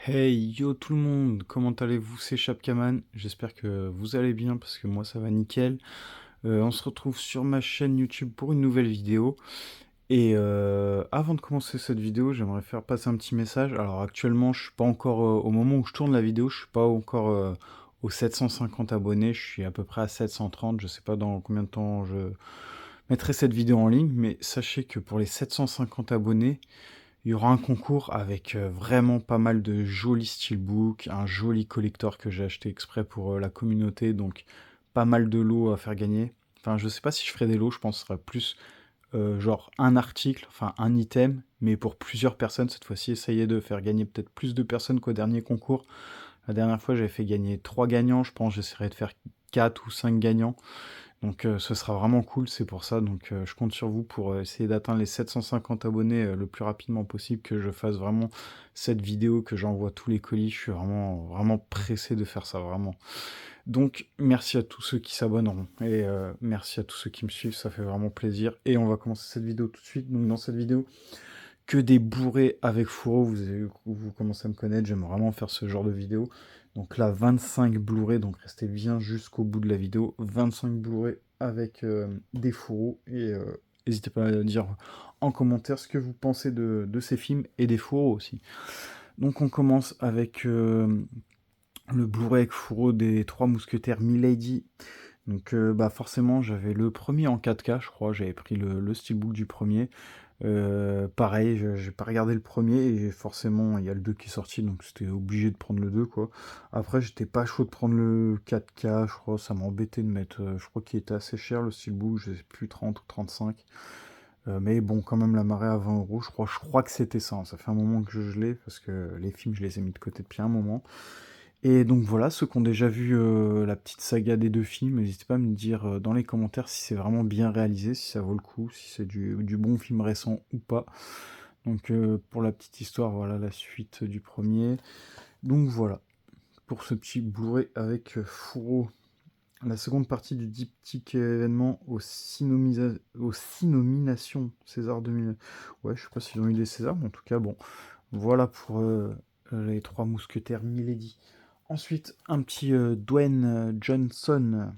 Hey yo tout le monde, comment allez-vous? C'est Chapkaman, j'espère que vous allez bien parce que moi ça va nickel. On se retrouve sur ma chaîne YouTube pour une nouvelle vidéo. Et avant de commencer cette vidéo, j'aimerais faire passer un petit message. Alors actuellement, je suis pas encore, au moment où je tourne la vidéo, je suis pas encore aux 750 abonnés, je suis à peu près à 730. Je sais pas dans combien de temps je mettrai cette vidéo en ligne, mais sachez que pour les 750 abonnés, il y aura un concours avec vraiment pas mal de jolis steelbooks, un joli collector que j'ai acheté exprès pour la communauté, donc pas mal de lots à faire gagner. Enfin, je sais pas si je ferai des lots, je pense que ce sera plus genre un article, enfin un item, mais pour plusieurs personnes. Cette fois-ci, essayer de faire gagner peut-être plus de personnes qu'au dernier concours. La dernière fois, j'avais fait gagner 3 gagnants, je pense que j'essaierai de faire 4 ou 5 gagnants. Donc ce sera vraiment cool, c'est pour ça. Donc je compte sur vous pour essayer d'atteindre les 750 abonnés le plus rapidement possible, que je fasse vraiment cette vidéo, que j'envoie tous les colis. Je suis vraiment pressé de faire ça, vraiment. Donc merci à tous ceux qui s'abonneront et merci à tous ceux qui me suivent, ça fait vraiment plaisir. Et on va commencer cette vidéo tout de suite. Donc dans cette vidéo, que des bourrés avec fourreau, vous commencez à me connaître, j'aime vraiment faire ce genre de vidéo. Donc là, 25 Blu-ray, donc restez bien jusqu'au bout de la vidéo. 25 Blu-ray avec des fourreaux. Et n'hésitez pas à dire en commentaire ce que vous pensez de ces films et des fourreaux aussi. Donc on commence avec le Blu-ray avec fourreau des Trois Mousquetaires Milady. Donc bah forcément, j'avais le premier en 4K, je crois. J'avais pris le steelbook du premier. Pareil, j'ai pas regardé le premier et forcément il y a le 2 qui est sorti, donc c'était obligé de prendre le 2 quoi. Après j'étais pas chaud de prendre le 4K, je crois, ça m'embêtait de mettre, je crois qu'il était assez cher le steelbook, je sais plus 30 ou 35. Mais bon, quand même la marée à 20 euros, je crois que c'était ça, hein. Ça fait un moment que je l'ai parce que les films je les ai mis de côté depuis un moment. Et donc voilà, ceux qui ont déjà vu la petite saga des deux films, n'hésitez pas à me dire dans les commentaires si c'est vraiment bien réalisé, si ça vaut le coup, si c'est du bon film récent ou pas. Donc pour la petite histoire, voilà la suite du premier. Donc voilà, pour ce petit Blu-ray avec Fourreau. La seconde partie du diptyque événement aux 6 nominations César 2000. Ouais, je sais pas s'ils ont eu des Césars, mais en tout cas, bon. Voilà pour les Trois Mousquetaires Milady. Ensuite, un petit Dwayne Johnson,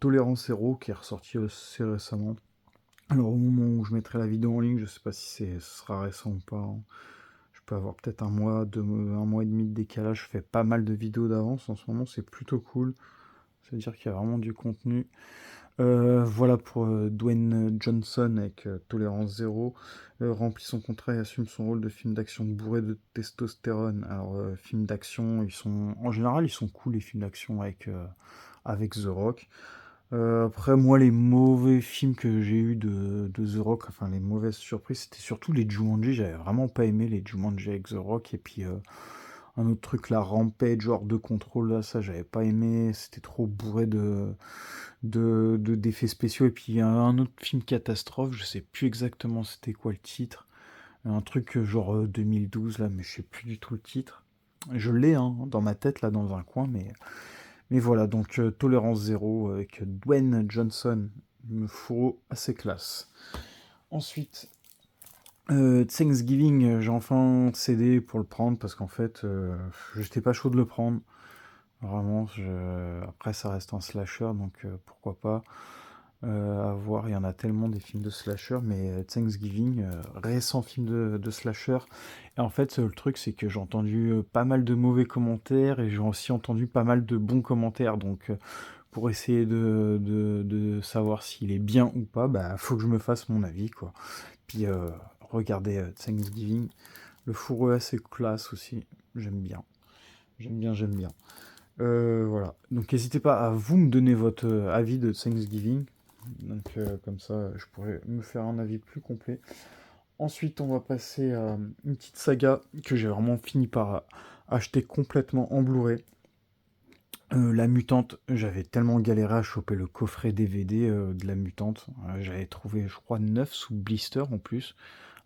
Tolérance Zéro, qui est ressorti assez récemment. Alors, au moment où je mettrai la vidéo en ligne, je sais pas si ce sera récent ou pas, hein. Je peux avoir peut-être un mois et demi de décalage. Je fais pas mal de vidéos d'avance en ce moment, c'est plutôt cool. Ça veut dire qu'il y a vraiment du contenu. Voilà pour Dwayne Johnson avec Tolérance Zéro. Remplit son contrat et assume son rôle de film d'action bourré de testostérone. Alors, films d'action, en général, ils sont cool les films d'action avec The Rock. Après, moi, les mauvais films que j'ai eu de The Rock, enfin les mauvaises surprises, c'était surtout les Jumanji. J'avais vraiment pas aimé les Jumanji avec The Rock. Et puis un autre truc, la Rampage, genre de contrôle, là, ça j'avais pas aimé. C'était trop bourré d'effets spéciaux. Et puis il y a un autre film catastrophe, je sais plus exactement c'était quoi le titre. Un truc genre 2012 là, mais je sais plus du tout le titre. Je l'ai hein, dans ma tête là dans un coin, mais voilà, donc Tolérance Zéro avec Dwayne Johnson, me fourreau assez classe. Ensuite, Thanksgiving, j'ai enfin cédé pour le prendre parce qu'en fait, j'étais pas chaud de le prendre. Vraiment, après ça reste un slasher, donc pourquoi pas. À voir, il y en a tellement des films de slasher, mais Thanksgiving, récent film de slasher. Et en fait, le truc, c'est que j'ai entendu pas mal de mauvais commentaires et j'ai aussi entendu pas mal de bons commentaires. Donc, pour essayer de savoir s'il est bien ou pas, bah, faut que je me fasse mon avis, quoi. Puis, regardez Thanksgiving. Le fourreau assez classe aussi. J'aime bien. J'aime bien, j'aime bien. Voilà. Donc n'hésitez pas à vous me donner votre avis de Thanksgiving. Donc comme ça, je pourrais me faire un avis plus complet. Ensuite, on va passer à une petite saga que j'ai vraiment fini par acheter complètement en Blu-ray. La Mutante, j'avais tellement galéré à choper le coffret DVD de La Mutante. J'avais trouvé, je crois, 9 sous blister en plus.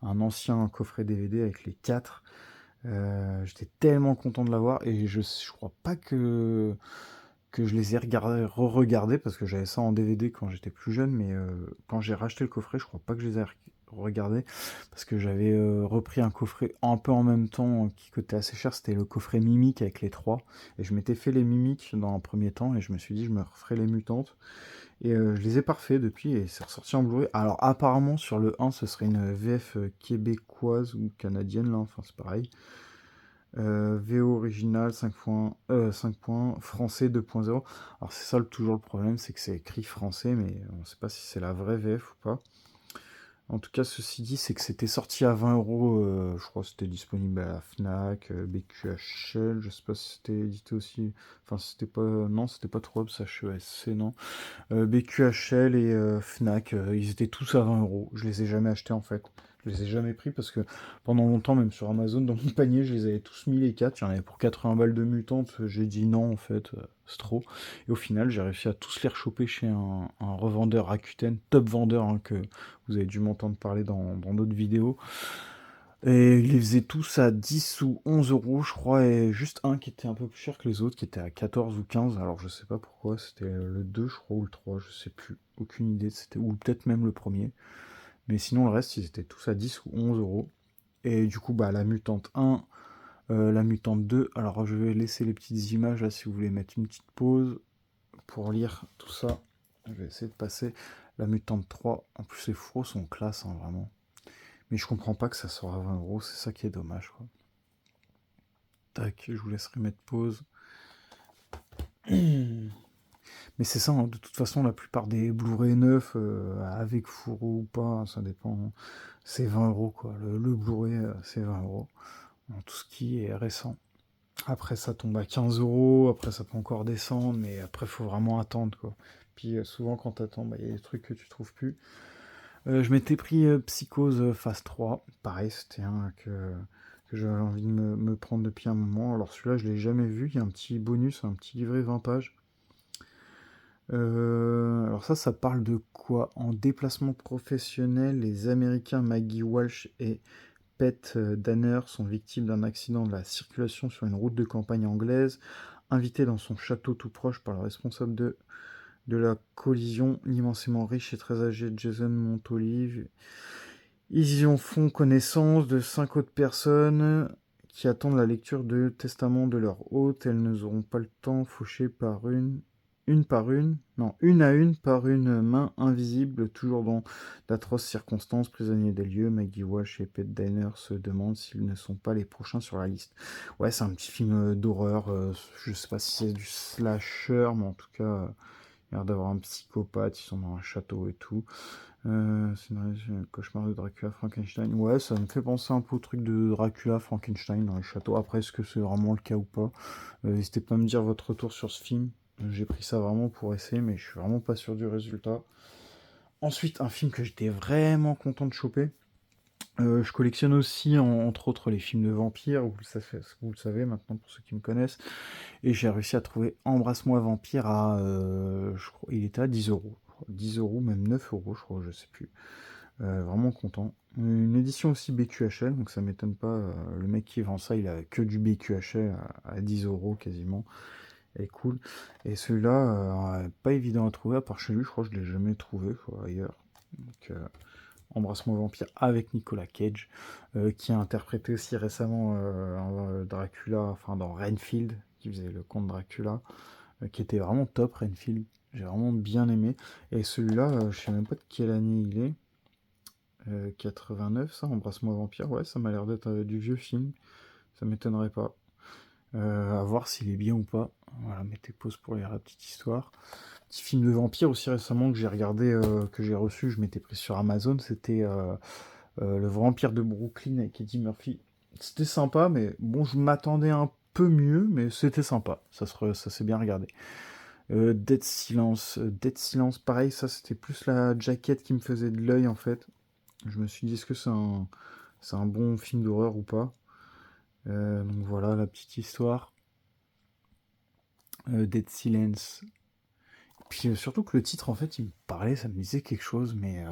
Un ancien coffret DVD avec les 4. J'étais tellement content de l'avoir et je crois pas que je les ai re-regardés parce que j'avais ça en DVD quand j'étais plus jeune, mais quand j'ai racheté le coffret, je crois pas que je les ai regarder, parce que j'avais repris un coffret un peu en même temps qui coûtait assez cher, c'était le coffret Mimique avec les trois, et je m'étais fait les Mimiques dans un premier temps, et je me suis dit je me referai les Mutantes, et je les ai parfaits depuis, et c'est ressorti en Blu-ray. Alors apparemment sur le 1 ce serait une VF québécoise ou canadienne, là, enfin c'est pareil. VO original 5 points, 5 points, français 2.0. Alors c'est ça toujours le problème, c'est que c'est écrit français, mais on ne sait pas si c'est la vraie VF ou pas. En tout cas, ceci dit, c'est que c'était sorti à 20 €. Je crois que c'était disponible à la Fnac, BQHL. Je sais pas si c'était édité aussi. Enfin, c'était pas. Non, c'était pas trop HESC, non. BQHL et Fnac, ils étaient tous à 20 €. Je les ai jamais achetés en fait. Je les ai jamais pris parce que pendant longtemps, même sur Amazon, dans mon panier, je les avais tous mis les 4. Il y en avait pour 80 balles de mutantes. J'ai dit non en fait, c'est trop. Et au final, j'ai réussi à tous les rechoper chez un revendeur Rakuten, top vendeur, hein, que vous avez dû m'entendre parler dans d'autres vidéos. Et ils les faisaient tous à 10 ou 11 €, je crois, et juste un qui était un peu plus cher que les autres, qui était à 14 ou 15. Alors je sais pas pourquoi, c'était le 2, je crois, ou le 3, je sais plus. Aucune idée, c'était ou peut-être même le premier. Mais sinon, le reste, ils étaient tous à 10 ou 11 €. Et du coup, bah, la Mutante 1, la Mutante 2. Alors je vais laisser les petites images là si vous voulez mettre une petite pause pour lire tout ça. Je vais essayer de passer. La Mutante 3, en plus les fros sont classe, hein, vraiment. Mais je comprends pas que ça soit à 20 €, c'est ça qui est dommage, quoi. Tac, je vous laisserai mettre pause. Mais c'est ça, hein, de toute façon, la plupart des Blu-ray neufs, avec fourreau ou pas, ça dépend. C'est 20 € quoi. Le Blu-ray, c'est 20 €. Tout ce qui est récent. Après, ça tombe à 15 €. Après, ça peut encore descendre, mais après, faut vraiment attendre, quoi. Puis souvent, quand t'attends, bah, il y a des trucs que tu trouves plus. Je m'étais pris Psychose phase 3. Pareil, c'était un que j'avais envie de me prendre depuis un moment. Alors celui-là, je l'ai jamais vu. Il y a un petit bonus, un petit livret 20 pages. Alors ça parle de quoi? En déplacement professionnel, les Américains Maggie Walsh et Pete Danner sont victimes d'un accident de la circulation sur une route de campagne anglaise. Invités dans son château tout proche par le responsable de la collision, l'immensément riche et très âgé Jason Montolive, ils y en font connaissance de 5 autres personnes qui attendent la lecture du testament de leur hôte. Elles n'auront pas le temps, fauchées par une par une, non, une à une par une main invisible, toujours dans d'atroces circonstances, prisonniers des lieux. Maggie Walsh et Pete Diner se demandent s'ils ne sont pas les prochains sur la liste. Ouais, c'est un petit film d'horreur. Je sais pas si c'est du slasher, mais en tout cas, il a l'air d'avoir un psychopathe. Ils sont dans un château et tout. C'est un cauchemar de Dracula Frankenstein. Ouais, ça me fait penser un peu au truc de Dracula Frankenstein dans les châteaux. Après, est-ce que c'est vraiment le cas ou pas? N'hésitez pas à me dire votre retour sur ce film. J'ai pris ça vraiment pour essayer, mais je suis vraiment pas sûr du résultat. Ensuite, un film que j'étais vraiment content de choper. Je collectionne aussi, entre autres, les films de vampires, vous le savez maintenant pour ceux qui me connaissent. Et j'ai réussi à trouver Embrasse-moi Vampire à, je crois, il était à 10 €. 10 €, même 9 €, je crois, je sais plus. Vraiment content. Une édition aussi BQHL, donc ça m'étonne pas. Le mec qui vend ça, il a que du BQHL à 10 € quasiment. Et cool. Et celui-là, pas évident à trouver, à part chez lui, je crois que je l'ai jamais trouvé, quoi, ailleurs. Donc, Embrasse-moi Vampire avec Nicolas Cage, qui a interprété aussi récemment Dracula, enfin dans Renfield, qui faisait le comte Dracula, qui était vraiment top, Renfield. J'ai vraiment bien aimé. Et celui-là, je sais même pas de quelle année il est. 89, ça, Embrasse-moi Vampire, ouais, ça m'a l'air d'être du vieux film. Ça m'étonnerait pas. À voir s'il est bien ou pas. Voilà, mettez pause pour lire la petite histoire. Petit film de vampire aussi récemment que j'ai regardé, que j'ai reçu, je m'étais pris sur Amazon, c'était Le Vampire de Brooklyn avec Eddie Murphy. C'était sympa, mais bon, je m'attendais un peu mieux, mais c'était sympa. Ça s'est bien regardé. Dead Silence. Dead Silence, pareil, ça c'était plus la jaquette qui me faisait de l'œil en fait. Je me suis dit, est-ce que c'est un bon film d'horreur ou pas? Donc voilà la petite histoire. Dead Silence. Puis surtout que le titre, en fait, il me parlait, ça me disait quelque chose, mais...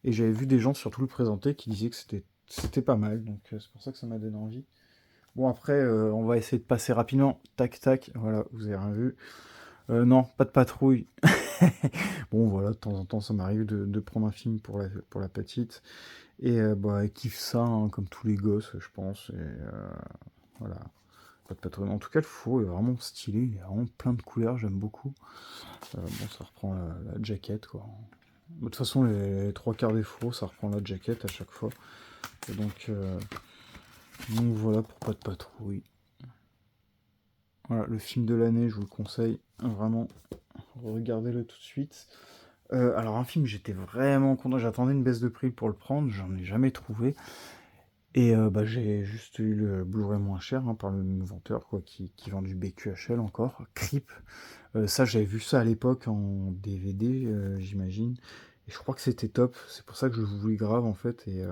Et j'avais vu des gens surtout le présenter qui disaient que c'était pas mal, donc c'est pour ça que ça m'a donné envie. Bon, après, on va essayer de passer rapidement. Tac, tac, voilà, vous avez rien vu. Non, pas de patrouille. Bon, voilà, de temps en temps, ça m'arrive de prendre un film pour la petite. Et bah, elle kiffe ça, hein, comme tous les gosses, je pense. Et voilà, pas de patrouille. En tout cas, le fourreau est vraiment stylé. Il est vraiment plein de couleurs, j'aime beaucoup. Bon, ça reprend la jaquette, quoi. De toute façon, les trois quarts des fourreaux, ça reprend la jaquette à chaque fois. Et donc voilà pour pas de patrouille. Voilà, le film de l'année, je vous le conseille. Vraiment, regardez-le tout de suite. Alors un film, j'étais vraiment content. J'attendais une baisse de prix pour le prendre. J'en ai jamais trouvé. Et bah, j'ai juste eu le Blu-ray moins cher, hein, par le même vendeur, quoi, qui vend du BQHL encore. Creep. Ça, j'avais vu ça à l'époque en DVD, j'imagine. Et je crois que c'était top. C'est pour ça que je voulais grave, en fait. Et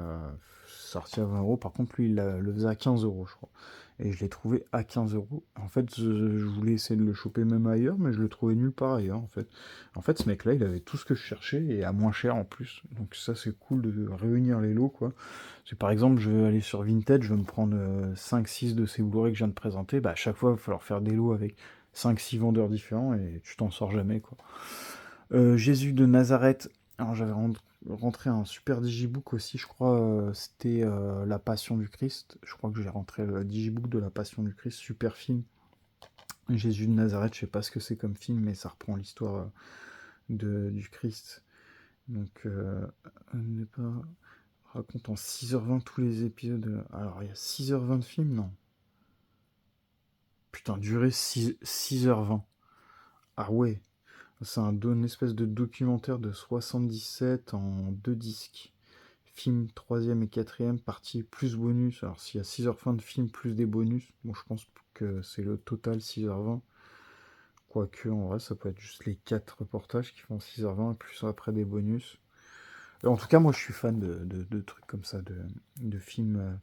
sorti à 20 euros. Par contre, lui, le faisait à 15 euros, je crois. Et je l'ai trouvé à 15 euros. En fait, je voulais essayer de le choper même ailleurs, mais je le trouvais nulle part ailleurs, en fait. En fait, ce mec-là, il avait tout ce que je cherchais et à moins cher en plus. Donc ça, c'est cool de réunir les lots, quoi. Si par exemple, je vais aller sur Vinted, je vais me prendre 5-6 de ces Blu-ray que je viens de présenter. Bah, à chaque fois, il va falloir faire des lots avec 5-6 vendeurs différents et tu t'en sors jamais, quoi. Jésus de Nazareth. Alors j'avais rentré un super digibook aussi, je crois, c'était La Passion du Christ. Je crois que j'ai rentré le digibook de La Passion du Christ, super film. Jésus de Nazareth, je sais pas ce que c'est comme film, mais ça reprend l'histoire du Christ. Donc, ne pas raconte en 6h20 tous les épisodes. Alors, il y a 6h20 de film, non? Putain, durée 6h20. Ah ouais, c'est une espèce de documentaire de 77 en deux disques. Film troisième et quatrième, partie plus bonus. Alors s'il y a 6h20 de film plus des bonus, bon je pense que c'est le total 6h20. Quoique en vrai ça peut être juste les 4 reportages qui font 6h20 plus après des bonus. En tout cas moi je suis fan de trucs comme ça, de films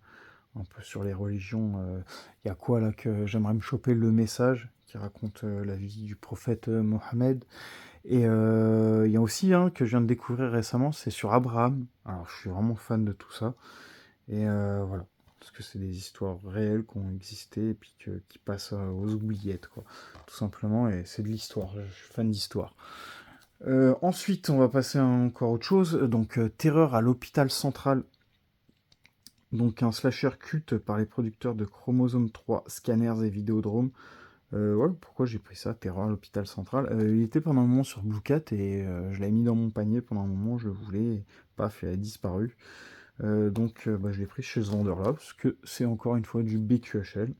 un peu sur les religions. Il y a quoi là que j'aimerais me choper, Le Message, qui raconte la vie du prophète Mohammed. Et il y a aussi un que je viens de découvrir récemment, c'est sur Abraham. Alors je suis vraiment fan de tout ça. Et voilà, parce que c'est des histoires réelles qui ont existé et puis qui passent aux oubliettes, quoi. Tout simplement, et c'est de l'histoire, je suis fan d'histoire. Ensuite, on va passer à encore autre chose. Donc, Terreur à l'hôpital central. Donc, un slasher culte par les producteurs de Chromosome 3, Scanners et Vidéodrome. Voilà pourquoi j'ai pris ça, Terreur à l'hôpital central. Il était pendant un moment sur Blue Cat et je l'avais mis dans mon panier pendant un moment, je voulais, et paf, il a disparu. Donc bah, je l'ai pris chez ce vendeur-là, parce que c'est encore une fois du BQHL.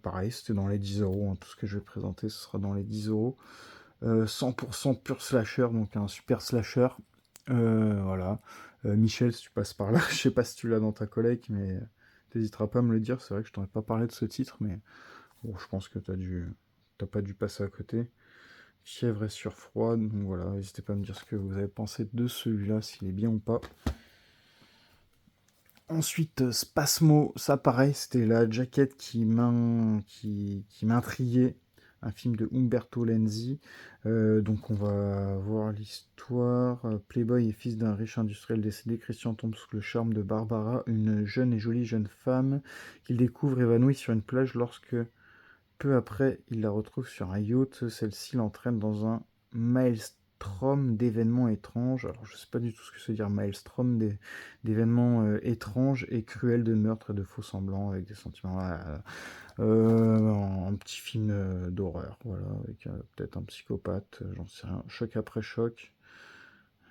Pareil, c'était dans les 10 euros, hein, tout ce que je vais présenter, ce sera dans les 10 euros. 100% pur slasher, donc un super slasher. Voilà. Michel, si tu passes par là, je sais pas si tu l'as dans ta collecte, mais t'hésiteras pas à me le dire. C'est vrai que je t'aurais pas parlé de ce titre, mais bon, je pense que t'as pas dû passer à côté. Fièvre et surfroid, donc voilà, n'hésitez pas à me dire ce que vous avez pensé de celui-là, s'il est bien ou pas. Ensuite, Spasmo, ça pareil, c'était la jaquette qui m'intriguait. Un film de Umberto Lenzi. Donc on va voir l'histoire. Playboy est fils d'un riche industriel décédé. Christian tombe sous le charme de Barbara, une jeune et jolie jeune femme qu'il découvre évanouie sur une plage lorsque, peu après, il la retrouve sur un yacht. Celle-ci l'entraîne dans un maelstrom d'événements étranges. Alors, je sais pas du tout ce que ça veut dire maelstrom, d'événements étranges et cruels, de meurtres et de faux semblants avec des sentiments. Un petit film d'horreur, voilà, avec peut-être un psychopathe, j'en sais rien. Choc après choc.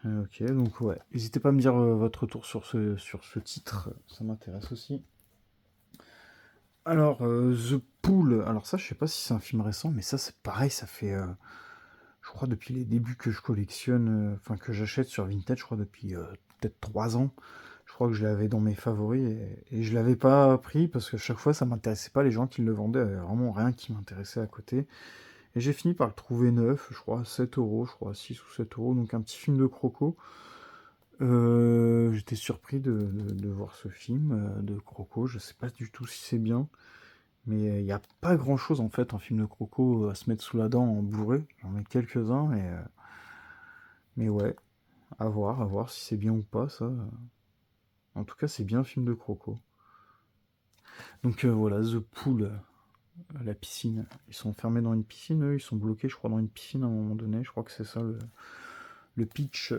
Ok, donc ouais. N'hésitez pas à me dire votre retour sur ce titre, ça m'intéresse aussi. Alors, The Pool, alors ça, je sais pas si c'est un film récent, mais ça, c'est pareil, ça fait, je crois, depuis les débuts que je collectionne, enfin, que j'achète sur Vinted, je crois, depuis peut-être 3 ans. Je crois que je l'avais dans mes favoris et je l'avais pas pris parce que chaque fois, ça m'intéressait pas. Les gens qui le vendaient avaient vraiment rien qui m'intéressait à côté. Et j'ai fini par le trouver neuf, je crois, 7 euros, je crois, 6 ou 7 euros. Donc, un petit film de Croco. J'étais surpris de voir ce film de Croco. Je sais pas du tout si c'est bien. Mais il n'y a pas grand-chose en fait en film de Croco à se mettre sous la dent en Blu-ray. J'en ai quelques-uns, mais ouais, à voir si c'est bien ou pas ça. En tout cas, c'est bien un film de Croco. Donc voilà, The Pool. à la piscine. Ils sont enfermés dans une piscine, eux, ils sont bloqués, je crois, dans une piscine à un moment donné. Je crois que c'est ça le pitch.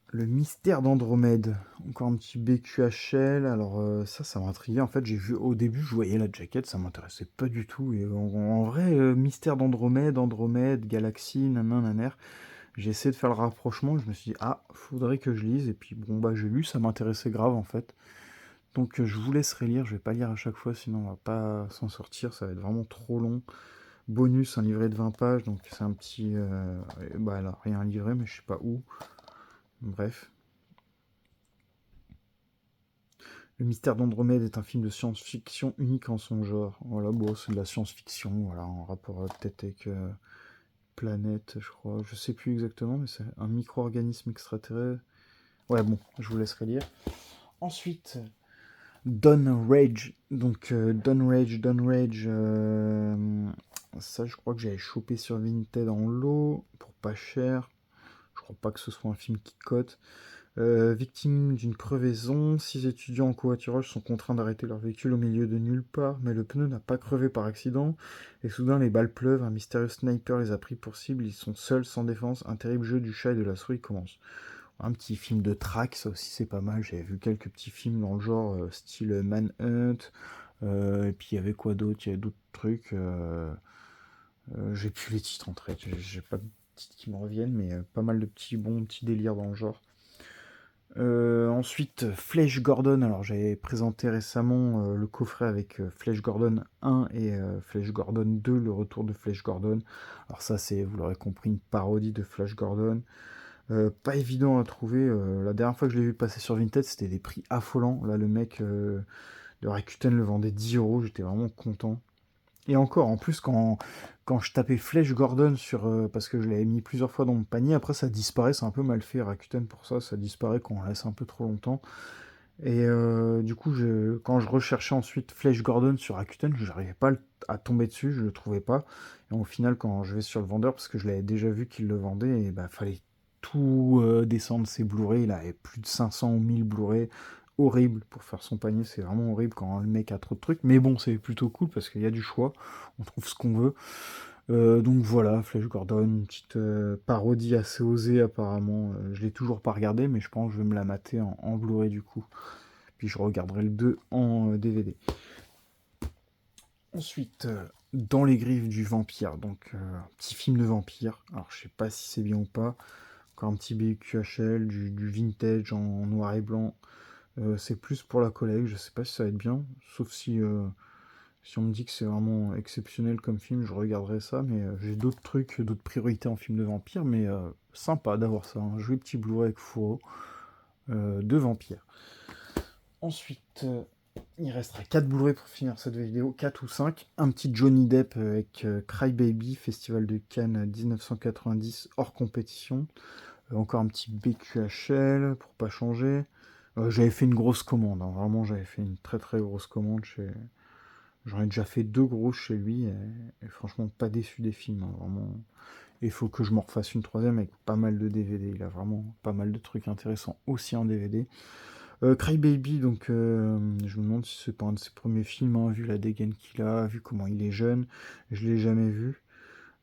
Le mystère d'Andromède. Encore un petit BQHL. Alors ça m'a intrigué. En fait, j'ai vu au début, je voyais la jaquette, ça m'intéressait pas du tout. Et en vrai, mystère d'Andromède, Andromède, galaxie, nanan. J'ai essayé de faire le rapprochement. Je me suis dit, ah, faudrait que je lise. Et puis bon, bah j'ai lu, ça m'intéressait grave en fait. Donc je vous laisserai lire. Je vais pas lire à chaque fois, sinon on va pas s'en sortir. Ça va être vraiment trop long. Bonus, un livret de 20 pages. Donc c'est un petit. Bah elle a rien livré, mais je sais pas où. Bref. Le mystère d'Andromède est un film de science-fiction unique en son genre. Voilà, bon, c'est de la science-fiction, voilà, en rapport peut-être avec Planète, je crois. Je sais plus exactement, mais c'est un micro-organisme extraterrestre. Ouais, bon, je vous laisserai lire. Ensuite, Dawn Rage. Donc, Dawn Rage, ça, je crois que j'avais chopé sur Vinted en lot, pour pas cher. Je crois pas que ce soit un film qui cote. Victime d'une crevaison, 6 étudiants en covoiturage sont contraints d'arrêter leur véhicule au milieu de nulle part, mais le pneu n'a pas crevé par accident, et soudain les balles pleuvent, un mystérieux sniper les a pris pour cible, ils sont seuls, sans défense, un terrible jeu du chat et de la souris commence. Un petit film de track, ça aussi c'est pas mal, j'avais vu quelques petits films dans le genre, style Manhunt, et puis il y avait quoi d'autre, il y avait d'autres trucs, j'ai plus les titres en tête, j'ai pas de titres qui me reviennent, mais pas mal de petits bons petits délires dans le genre. Ensuite, Flash Gordon. Alors, j'avais présenté récemment le coffret avec Flash Gordon 1 et Flash Gordon 2, le retour de Flash Gordon. Alors ça, c'est, vous l'aurez compris, une parodie de Flash Gordon. Pas évident à trouver. La dernière fois que je l'ai vu passer sur Vinted, c'était des prix affolants. Là, le mec de Rakuten le vendait 10 euros. J'étais vraiment content. Et encore, en plus, quand je tapais Flash Gordon sur, parce que je l'avais mis plusieurs fois dans mon panier, après ça disparaît, c'est un peu mal fait Rakuten pour ça, ça disparaît quand on laisse un peu trop longtemps. Et du coup, quand je recherchais ensuite Flash Gordon sur Rakuten, je n'arrivais pas à tomber dessus, je le trouvais pas. Et au final, quand je vais sur le vendeur, parce que je l'avais déjà vu qu'il le vendait, et bah fallait tout descendre ses Blu-ray, il avait plus de 500 ou 1000 Blu-ray, horrible pour faire son panier, c'est vraiment horrible quand le mec a trop de trucs, mais bon, c'est plutôt cool parce qu'il y a du choix, on trouve ce qu'on veut. Donc voilà, Flash Gordon, une petite parodie assez osée apparemment. Je l'ai toujours pas regardé, mais je pense que je vais me la mater en Blu-ray du coup. Puis je regarderai le 2 en DVD. Ensuite, Dans les griffes du vampire, donc un petit film de vampire. Alors je sais pas si c'est bien ou pas. Encore un petit BQHL, du vintage en noir et blanc. C'est plus pour la collègue, je sais pas si ça va être bien. Sauf si on me dit que c'est vraiment exceptionnel comme film, je regarderai ça. Mais j'ai d'autres trucs, d'autres priorités en film de vampire. Mais sympa d'avoir ça. Un joli petit Blu-ray avec fourreau de vampire. Ensuite, il restera 4 Blu-ray pour finir cette vidéo, 4 ou 5. Un petit Johnny Depp avec Cry Baby, Festival de Cannes 1990, hors compétition. Encore un petit BQHL pour pas changer. J'avais fait une grosse commande, hein. Vraiment j'avais fait une très très grosse commande. J'en ai déjà fait 2 grosses chez lui et franchement pas déçu des films, hein, vraiment. Il faut que je m'en refasse une troisième avec pas mal de DVD. Il a vraiment pas mal de trucs intéressants aussi en DVD. Cry Baby, donc je me demande si c'est pas un de ses premiers films, hein, vu la dégaine qu'il a, vu comment il est jeune. Je l'ai jamais vu.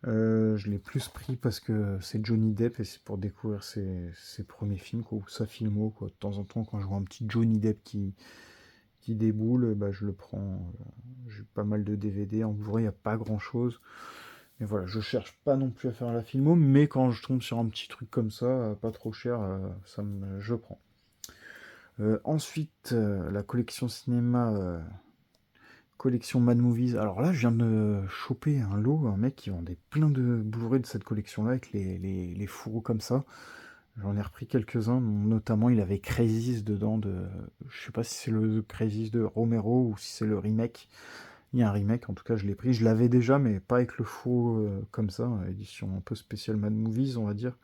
Je l'ai plus pris parce que c'est Johnny Depp et c'est pour découvrir ses premiers films, quoi, ou sa filmo, quoi. De temps en temps, quand je vois un petit Johnny Depp qui déboule, bah, je le prends. J'ai pas mal de DVD. En Blu-ray, il n'y a pas grand chose. Mais voilà, je cherche pas non plus à faire la filmo, mais quand je tombe sur un petit truc comme ça, pas trop cher, je prends. Ensuite, la collection cinéma, collection Mad Movies. Alors là, je viens de choper un lot, un mec qui vendait plein de Blu-ray de cette collection-là, avec les fourreaux comme ça. J'en ai repris quelques-uns, notamment il avait Crazies dedans, je sais pas si c'est le Crazies de Romero ou si c'est le remake. Il y a un remake, en tout cas je l'ai pris. Je l'avais déjà, mais pas avec le faux comme ça, édition un peu spéciale Mad Movies, on va dire.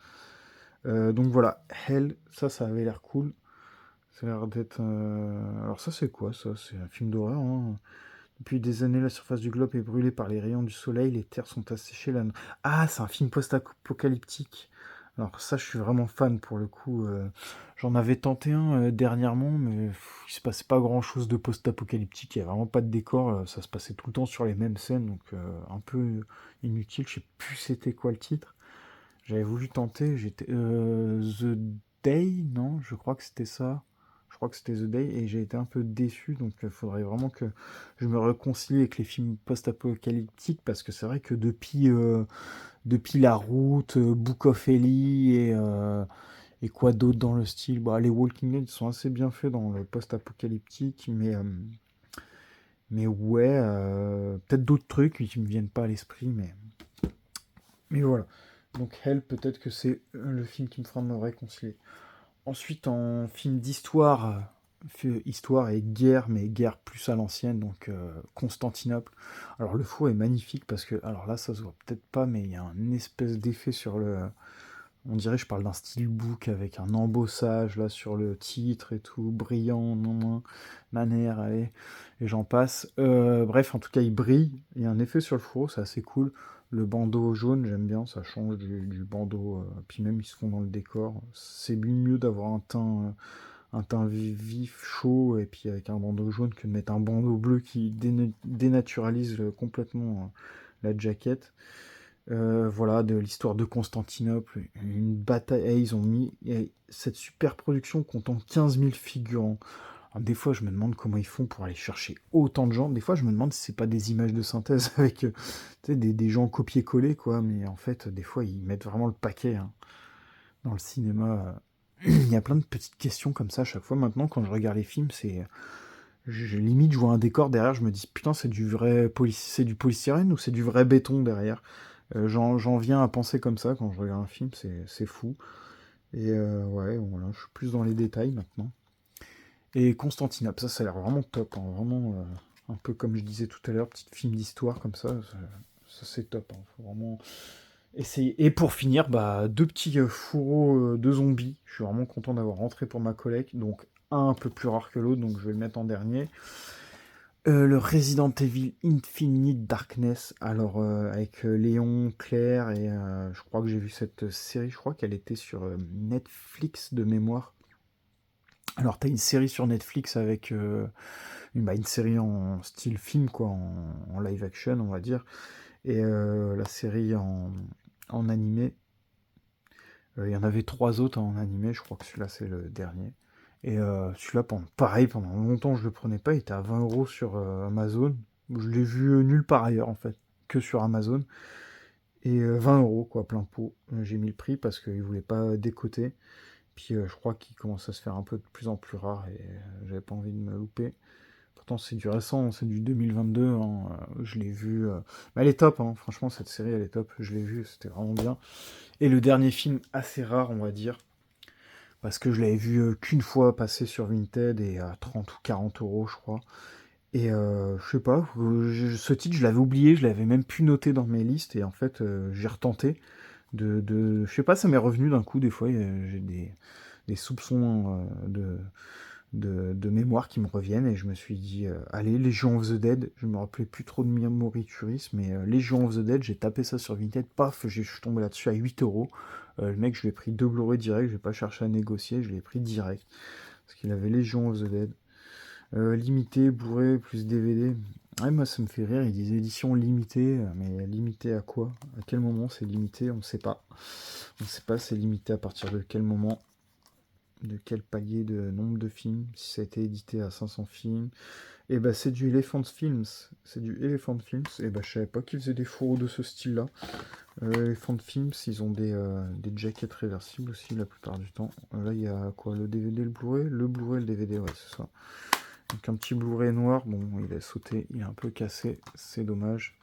Donc voilà, Hell, ça avait l'air cool. Ça a l'air d'être. Alors, ça, c'est quoi ça? C'est un film d'horreur, hein. Depuis des années, la surface du globe est brûlée par les rayons du soleil, les terres sont asséchées. Ah, c'est un film post-apocalyptique. Alors ça, je suis vraiment fan pour le coup. J'en avais tenté un dernièrement, mais il se passait pas grand-chose de post-apocalyptique. Il y a vraiment pas de décor. Ça se passait tout le temps sur les mêmes scènes, donc un peu inutile. Je sais plus c'était quoi le titre. J'avais voulu tenter. J'étais The Day, non? Je crois que c'était ça. Je crois que c'était The Day et j'ai été un peu déçu. Donc il faudrait vraiment que je me réconcilie avec les films post-apocalyptiques parce que c'est vrai que depuis La Route, Book of Eli et quoi d'autre dans le style. Bah, les Walking Dead sont assez bien faits dans le post-apocalyptique, mais ouais, peut-être d'autres trucs qui me viennent pas à l'esprit, mais voilà. Donc Hell, peut-être que c'est le film qui me fera me réconcilier. Ensuite, en film d'histoire, histoire et guerre, mais guerre plus à l'ancienne, donc Constantinople. Alors le faux est magnifique parce que, alors là, ça se voit peut-être pas, mais il y a un espèce d'effet sur le, on dirait, je parle d'un steelbook avec un embossage là sur le titre et tout, brillant, non, manière, allez, et j'en passe. Bref, en tout cas, il brille. Il y a un effet sur le fourreau, c'est assez cool. Le bandeau jaune, j'aime bien, ça change du bandeau. Puis même, ils se font dans le décor. C'est mieux d'avoir un teint vif, chaud, et puis avec un bandeau jaune que de mettre un bandeau bleu qui dénaturalise complètement la jaquette. Voilà, de l'histoire de Constantinople, une bataille. Et ils ont mis cette super production comptant 15 000 figurants. Alors, des fois, je me demande comment ils font pour aller chercher autant de gens. Des fois, je me demande si c'est pas des images de synthèse avec tu sais, des gens copier-coller, quoi. Mais en fait, des fois, ils mettent vraiment le paquet hein. Dans le cinéma. Il y a plein de petites questions comme ça à chaque fois. Maintenant, quand je regarde les films, limite, je vois un décor derrière, je me dis putain, c'est du polystyrène ou c'est du vrai béton derrière. J'en viens à penser comme ça quand je regarde un film, c'est fou. Et ouais, voilà, je suis plus dans les détails maintenant. Et Constantinople, ça a l'air vraiment top, hein, vraiment un peu comme je disais tout à l'heure, petit film d'histoire comme ça c'est top. Hein, faut vraiment essayer. Et pour finir, bah, deux petits fourreaux de zombies. Je suis vraiment content d'avoir rentré pour ma collègue, donc un peu plus rare que l'autre, donc je vais le mettre en dernier. Le Resident Evil Infinite Darkness, alors avec Léon, Claire, et je crois que j'ai vu cette série, je crois qu'elle était sur Netflix de mémoire. Alors t'as une série sur Netflix avec une série en style film, quoi, en live action, on va dire, et la série en animé. Il y en avait trois autres en animé, je crois que celui-là c'est le dernier. Et celui-là, pareil, pendant longtemps je le prenais pas, il était à 20 € sur Amazon. Je l'ai vu nulle part ailleurs en fait, que sur Amazon. Et 20 € quoi, plein pot. J'ai mis le prix parce qu'il voulait pas décoter. Puis je crois qu'il commence à se faire un peu de plus en plus rare et j'avais pas envie de me louper. Pourtant c'est du récent, c'est du 2022, hein, je l'ai vu. Mais elle est top, hein, franchement cette série elle est top, je l'ai vue, c'était vraiment bien. Et le dernier film assez rare on va dire, parce que je l'avais vu qu'une fois passer sur Vinted et à 30 ou 40 € je crois. Et je sais pas, ce titre je l'avais oublié, je l'avais même pu noter dans mes listes et en fait j'ai retenté je sais pas, ça m'est revenu d'un coup des fois, j'ai des soupçons de mémoire qui me reviennent et je me suis dit allez, Legion of the Dead, je me rappelais plus trop de Memory Tourist, mais Legion of the Dead, j'ai tapé ça sur Vinted, paf, je suis tombé là-dessus à 8 €. Le mec, je l'ai pris deux Blu-ray direct, j'ai pas cherché à négocier, je l'ai pris direct. Parce qu'il avait Legion of the Dead. Limité, Blu-ray plus DVD. Ouais, moi ça me fait rire, ils disent édition limitée, mais limitée à quoi? À quel moment c'est limité? On ne sait pas. On ne sait pas c'est limité à partir de quel moment, de quel palier de nombre de films, si ça a été édité à 500 films. Et bah c'est du Elephant Films. C'est du Elephant Films. Et bah je savais pas qu'ils faisaient des fourreaux de ce style-là. Elephant Films, ils ont des jackets réversibles aussi la plupart du temps. Là il y a quoi? Le DVD, le Blu-ray? Le Blu-ray, le DVD, ouais c'est ça. Donc un petit Blu-ray noir, bon il a sauté, il est un peu cassé, c'est dommage.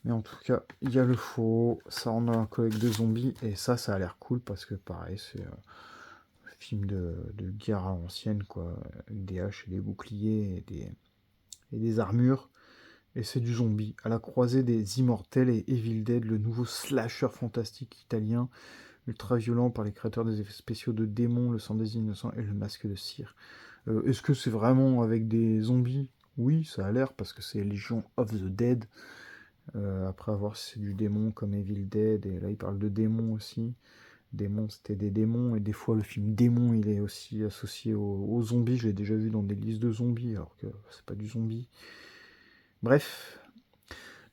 Mais en tout cas, il y a le faux, ça en a un collègue de zombies, et ça a l'air cool parce que pareil, c'est un film de guerre à l'ancienne, quoi, avec des haches et des boucliers et des armures. Et c'est du zombie, à la croisée des Immortels et Evil Dead, le nouveau slasher fantastique italien, ultra violent par les créateurs des effets spéciaux de Démons, le sang des innocents et le masque de cire. Est-ce que c'est vraiment avec des zombies? Oui, ça a l'air, parce que c'est Legion of the Dead. Après avoir si c'est du démon comme Evil Dead, et là il parle de démons aussi. Démons, c'était des démons, et des fois le film Démon, il est aussi associé aux zombies. Je l'ai déjà vu dans des listes de zombies, alors que c'est pas du zombie. Bref,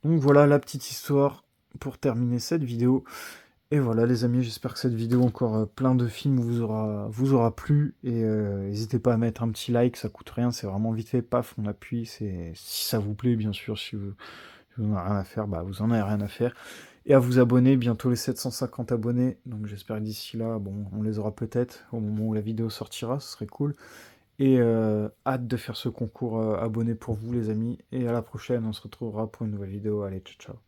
donc voilà la petite histoire pour terminer cette vidéo. Et voilà les amis, j'espère que cette vidéo, encore plein de films, vous aura plu. Et n'hésitez pas à mettre un petit like, ça coûte rien, c'est vraiment vite fait, paf, on appuie. Si ça vous plaît, bien sûr, si vous n'en avez rien à faire, bah vous en avez rien à faire. Et à vous abonner, bientôt les 750 abonnés. Donc j'espère que d'ici là, bon, on les aura peut-être au moment où la vidéo sortira, ce serait cool. Et hâte de faire ce concours abonnés pour vous les amis. Et à la prochaine, on se retrouvera pour une nouvelle vidéo. Allez, ciao ciao.